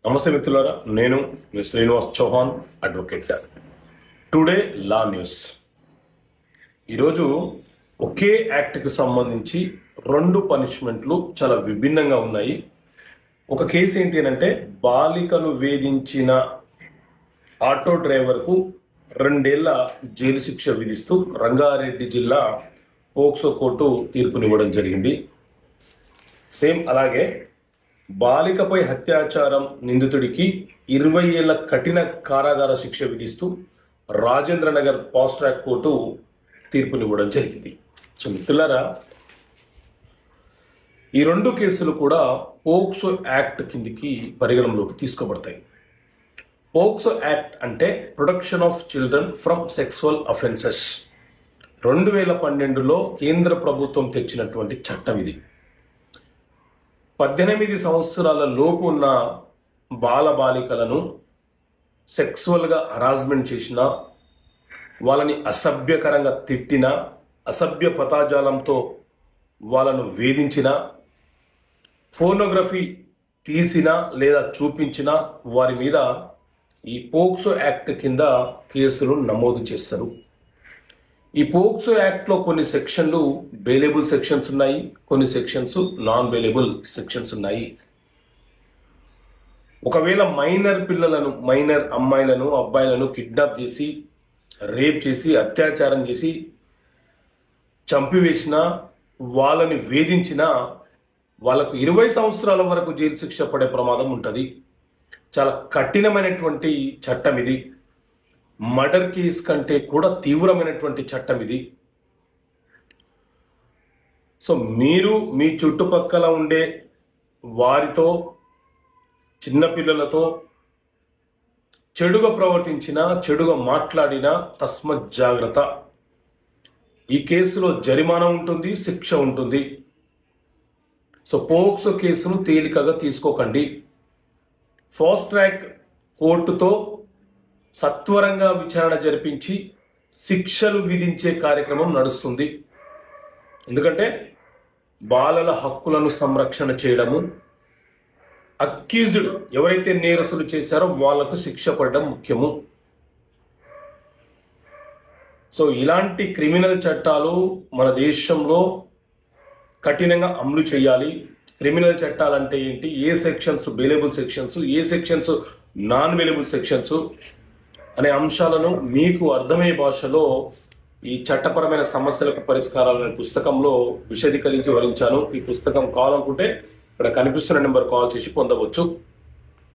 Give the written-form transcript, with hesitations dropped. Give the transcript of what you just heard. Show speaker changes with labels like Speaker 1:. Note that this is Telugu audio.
Speaker 1: నమస్తే మిత్రులారా, నేను మీ శ్రీనివాస్ చౌహాన్, అడ్వకేట్. టుడే లా న్యూస్. ఈరోజు ఒకే యాక్ట్కి సంబంధించి రెండు పనిష్మెంట్లు చాలా విభిన్నంగా ఉన్నాయి. ఒక కేసు ఏంటి అంటే, బాలికను వేధించిన ఆటో డ్రైవర్కు 2 ఏళ్ల జైలు శిక్ష విధిస్తూ రంగారెడ్డి జిల్లా పోక్సో కోర్టు తీర్పునివ్వడం జరిగింది. సేమ్ అలాగే బాలికపై అత్యాచారం నిందితుడికి 20 ఏళ్ల కఠిన కారాగార శిక్ష విధిస్తూ రాజేంద్రనగర్ ఫాస్ట్ ట్రాక్ కోర్టు తీర్పునివ్వడం జరిగింది. సో మిత్రులారా, ఈ రెండు కేసులు కూడా పోక్సో యాక్ట్ కిందికి పరిగణనలోకి తీసుకోబడతాయి. పోక్సో యాక్ట్ అంటే protection of children from sexual offences. 2012లో కేంద్ర ప్రభుత్వం తెచ్చినటువంటి చట్టం ఇది. 18 సంవత్సరాల లోపు ఉన్న బాలబాలికలను సెక్సువల్గా హరాస్మెంట్ చేసిన, వాళ్ళని అసభ్యకరంగా తిట్టిన, అసభ్య పదజాలంతో వాళ్ళను వేధించిన, ఫోనోగ్రఫీ తీసిన లేదా చూపించిన వారి మీద ఈ పోక్సో యాక్ట్ కింద కేసులు నమోదు చేస్తారు. ఈ పోక్సో యాక్ట్లో కొన్ని సెక్షన్లు బెయిలబుల్ సెక్షన్స్ ఉన్నాయి, కొన్ని సెక్షన్స్ నాన్ బెయిలబుల్ సెక్షన్స్ ఉన్నాయి. ఒకవేళ మైనర్ అమ్మాయిలను అబ్బాయిలను కిడ్నాప్ చేసి, రేప్ చేసి, అత్యాచారం చేసి, చంపివేసిన, వాళ్ళని వేధించిన వాళ్ళకు 20 సంవత్సరాల వరకు జైలు శిక్ష పడే ప్రమాదం ఉంటుంది. చాలా కఠినమైనటువంటి చట్టం ఇది. మర్డర్ కేస్ కంటే కూడా తీవ్రమైనటువంటి చట్టం ఇది. సో మీరు మీ చుట్టుపక్కల ఉండే వారితో, చిన్నపిల్లలతో చెడుగా ప్రవర్తించినా, చెడుగా మాట్లాడినా తస్మత్ జాగ్రత్త. ఈ కేసులో జరిమానా ఉంటుంది, శిక్ష ఉంటుంది. సో పోక్సో కేసును తేలికగా తీసుకోకండి. ఫాస్ట్ ట్రాక్ కోర్టుతో సత్వరంగా విచారణ జరిపించి శిక్షలు విధించే కార్యక్రమం నడుస్తుంది. ఎందుకంటే బాలల హక్కులను సంరక్షణ చేయడము, అక్యూజ్డ్ ఎవరైతే నేరస్తులు చేశారో వాళ్లకు శిక్ష పడడం ముఖ్యము. సో ఇలాంటి క్రిమినల్ చట్టాలు మన దేశంలో కఠినంగా అమలు చేయాలి. క్రిమినల్ చట్టాలు అంటే ఏంటి, ఏ సెక్షన్స్ బెయిలబుల్ సెక్షన్స్, ఏ సెక్షన్స్ నాన్ బెయిలబుల్ సెక్షన్స్ అనే అంశాలను మీకు అర్థమయ్యే భాషలో ఈ చట్టపరమైన సమస్యలకు పరిష్కారాలు అనే పుస్తకంలో విశదీకరించి వివరించాను. ఈ పుస్తకం కావాలనుకుంటే ఇక్కడ కనిపిస్తున్న నెంబర్ కాల్ చేసి పొందవచ్చు.